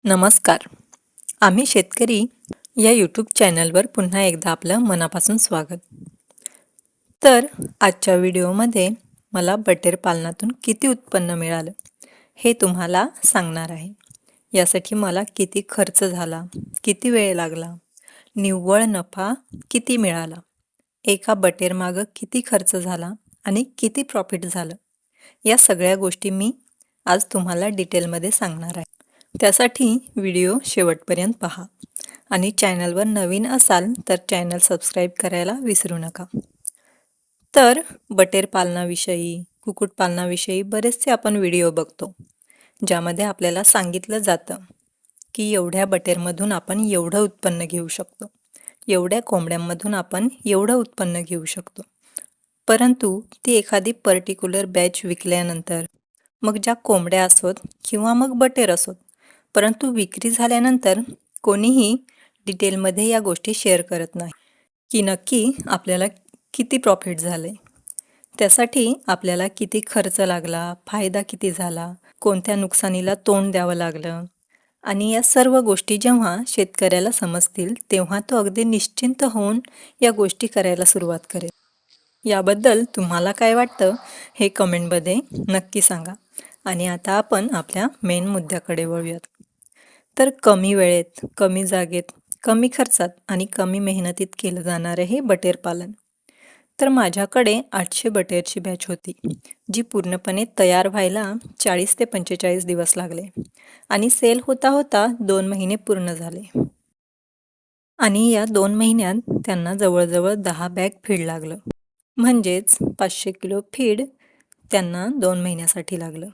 नमस्कार. आम्ही शेतकरी या यूट्यूब चॅनलवर पुन्हा एकदा आपलं मनापासून स्वागत. तर आजच्या व्हिडिओमध्ये मला बटेर पालनातून किती उत्पन्न मिळालं हे तुम्हाला सांगणार आहे. यासाठी मला किती खर्च झाला, किती वेळ लागला, निव्वळ नफा किती मिळाला, एका बटेरमागं किती खर्च झाला आणि किती प्रॉफिट झालं, या सगळ्या गोष्टी मी आज तुम्हाला डिटेलमध्ये सांगणार आहे. त्यासाठी व्हिडिओ शेवटपर्यंत पहा आणि चॅनलवर नवीन असाल तर चॅनल सबस्क्राईब करायला विसरू नका. तर बटेर पालनाविषयी, कुक्कुटपालनाविषयी बरेचसे आपण व्हिडिओ बघतो, ज्यामध्ये आपल्याला सांगितलं जातं की एवढ्या बटेरमधून आपण एवढं उत्पन्न घेऊ शकतो, एवढ्या कोंबड्यांमधून आपण एवढं उत्पन्न घेऊ शकतो. परंतु ती एखादी पर्टिक्युलर बॅच विकल्यानंतर, मग ज्या कोंबड्या असोत किंवा मग बटेर असोत, परंतु विक्री झाल्यानंतर कोणीही डिटेलमध्ये या गोष्टी शेअर करत नाही की नक्की आपल्याला किती प्रॉफिट झाले, त्यासाठी आपल्याला किती खर्च लागला, फायदा किती झाला, कोणत्या नुकसानीला तोंड द्यावं लागलं. आणि या सर्व गोष्टी जेव्हा शेतकऱ्याला समजतील तेव्हा तो अगदी निश्चिंत होऊन या गोष्टी करायला सुरुवात करेल. याबद्दल तुम्हाला काय वाटतं हे कमेंटमध्ये नक्की सांगा. आणि आता आपण आपल्या मेन मुद्द्याकडे वळूयात. तर कमी वेळेत, कमी जागेत, कमी खर्चात आणि कमी मेहनतीत केलं जाणारं हे बटेर पालन. तर माझ्याकडे 800 बटेरची बॅच होती, जी पूर्णपणे तयार व्हायला 40 ते 45 दिवस लागले आणि सेल होता होता 2 महिने पूर्ण झाले. आणि या 2 महिन्यात त्यांना जवळजवळ 10 बॅग फीड लागलं, म्हणजेच 500 किलो फीड त्यांना 2 महिन्यासाठी लागलं.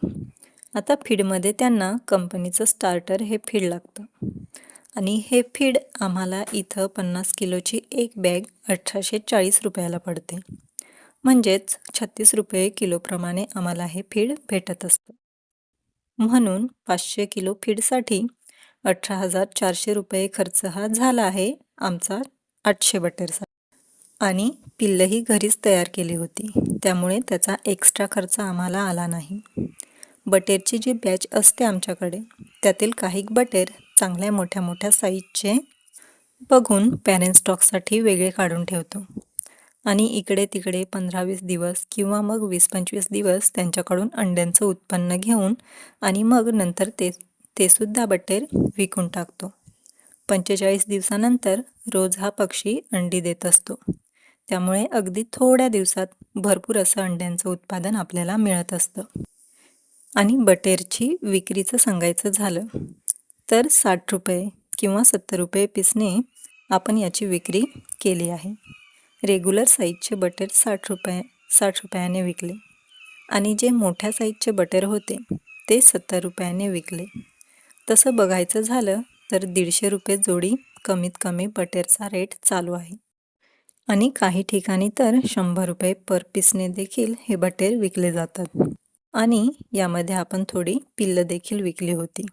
आता फीडमध्ये त्यांना कंपनीचं स्टार्टर हे फीड लागतं आणि हे फीड आम्हाला इथं 50 किलोची एक बॅग 1840 रुपयाला पडते, म्हणजेच 36 रुपये किलोप्रमाणे आम्हाला हे फीड भेटत असतं. म्हणून 500 किलो फीडसाठी 18,400 रुपये खर्च हा झाला आहे आमचा 800 बटेरसाठी. आणि पिल्लंही घरीच तयार केली होती, त्यामुळे त्याचा एक्स्ट्रा खर्च आम्हाला आला नाही. बटेरची जी बॅच असते आमच्याकडे, त्यातील काही बटेर चांगल्या मोठ्या मोठ्या साईजचे बघून पॅरेंट स्टॉकसाठी वेगळे काढून ठेवतो आणि इकडे तिकडे 15-20 दिवस किंवा मग 20-25 दिवस त्यांच्याकडून अंड्यांचं उत्पन्न घेऊन आणि मग नंतर ते सुद्धा बटेर विकून टाकतो. 45 दिवसानंतर रोज हा पक्षी अंडी देत असतो, त्यामुळे अगदी थोड्या दिवसात भरपूर असं अंड्यांचं उत्पादन आपल्याला मिळत असतं. आणि बटेरची विक्रीचं सांगायचं झालं तर 60 रुपये किंवा 70 रुपये पीसने आपण याची विक्री केली आहे. रेग्युलर साईजचे बटेर 60 रुपयाने विकले आणि जे मोठ्या साईजचे बटेर होते ते 70 रुपयाने विकले. तसं बघायचं झालं तर 150 रुपये जोडी कमीत कमी बटेरचा रेट चालू आहे आणि काही ठिकाणी तर 100 रुपये पर पीसने देखील हे बटेर विकले जातात. आणि यामध्ये आपण थोडी पिल्लं देखील विकली होती.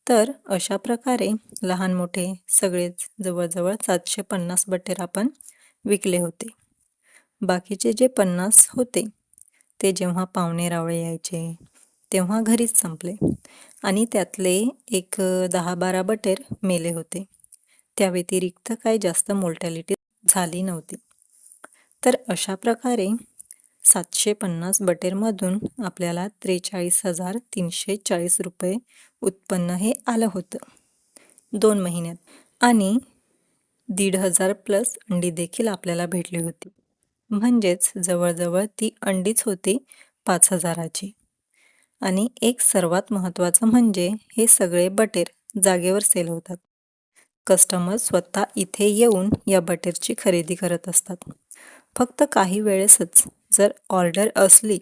तर अशा प्रकारे लहान मोठे सगळेच जवळजवळ 750 बटेर आपण विकले होते. बाकीचे जे 50 होते ते जेव्हा पाहुणे रावळे यायचे तेव्हा घरीच संपले आणि त्यातले एक 10-12 बटेर मेले होते. त्या व्यतिरिक्त काही जास्त मोर्टॅलिटी झाली नव्हती. तर अशा प्रकारे 750 बटेरमधून आपल्याला 43,340 रुपये उत्पन्न हे आलं होतं 2 महिन्यात. आणि 1,500 प्लस अंडी देखील आपल्याला भेटली होती, म्हणजेच जवळजवळ ती अंडीच होती 5,000ची. आणि एक सर्वात महत्त्वाचं म्हणजे हे सगळे बटेर जागेवर सेल होतात. कस्टमर स्वतः इथे येऊन या बटेरची खरेदी करत असतात. फक्त काही वेळेसच जर ऑर्डर असली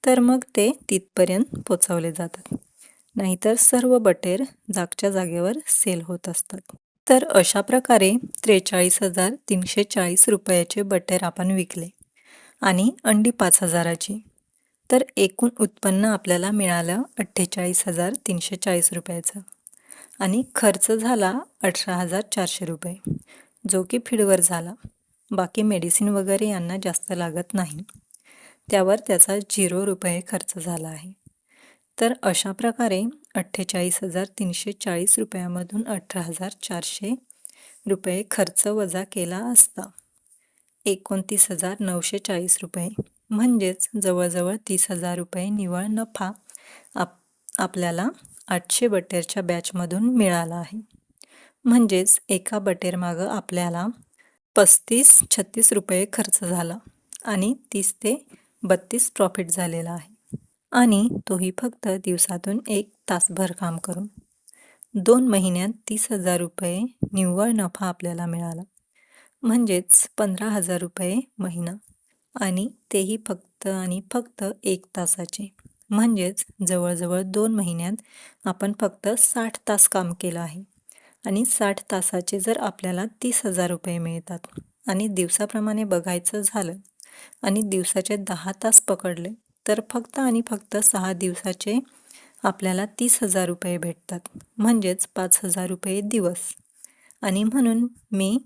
तर मग ते तिथपर्यंत पोचवले जातात, नाहीतर सर्व बटेर जागच्या जागेवर सेल होत असतात. तर अशा प्रकारे 43,340 रुपयाचे बटेर आपण विकले आणि अंडी 5,000ची. तर एकूण उत्पन्न आपल्याला मिळालं 48,340 रुपयाचं आणि खर्च झाला 18,400 रुपये, जो की फीडवर झाला. बाकी मेडिसिन वगैरे यांना जास्त लागत नाही, त्यावर त्याचा 0 रुपये खर्च झाला आहे. तर अशा प्रकारे 48,340 रुपयामधून 18,400 रुपये खर्च वजा केला असता 29,940 रुपये म्हणजेच जवळजवळ 30,000 रुपये निव्वळ नफा आपल्याला 800 बटेरच्या बॅचमधून मिळाला आहे. म्हणजेच एका बटेरमागं आपल्याला 35-36 रुपये खर्च झाला आणि 30 ते 32 प्रॉफिट झालेला आहे. आणि तोही फक्त दिवसातून 1 तासभर काम करून 2 महिन्यात 30,000 रुपये निव्वळ नफा आपल्याला मिळाला. म्हणजेच 15,000 रुपये महिना आणि तेही फक्त आणि फक्त 1 तासाचे. म्हणजेच जवळजवळ 2 महिन्यात आपण फक्त 60 तास काम केलं आहे आणि 60 तासाचे जर आपल्याला 30,000 रुपये मिळतात आणि दिवसाप्रमाणे बघायचं झालं आणि दिवसाचे 10 तास पकडले तर फक्त आणि फक्त 6 दिवसाचे आपल्याला 30,000 रुपये भेटतात. म्हणजेच 5,000 रुपये दिवस. आणि म्हणून मी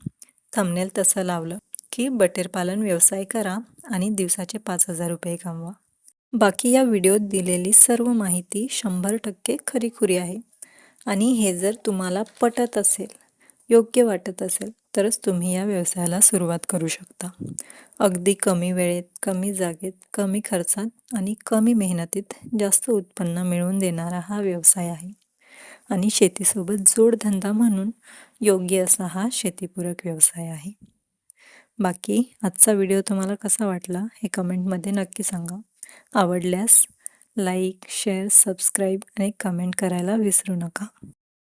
थंबनेल तसं लावलं की बटेरपालन व्यवसाय करा आणि दिवसाचे 5,000 रुपये कमवा. बाकी या व्हिडिओत दिलेली सर्व माहिती 100% खरीखुरी आहे आणि हे जर तुम्हाला पटत असेल, योग्य वाटत असेल तरच तुम्ही या व्यवसायाला सुरुवात करू शकता. अगदी कमी वेळेत, कमी जागेत, कमी खर्चात आणि कमी मेहनतीत जास्त उत्पन्न मिळवून देणारा हा व्यवसाय आहे आणि शेतीसोबत जोडधंदा म्हणून योग्य असा हा शेतीपूरक व्यवसाय आहे. बाकी आजचा व्हिडिओ तुम्हाला कसा वाटला हे कमेंटमध्ये नक्की सांगा. आवडल्यास लाईक, शेअर, सबस्क्राईब आणि कमेंट करायला विसरू नका.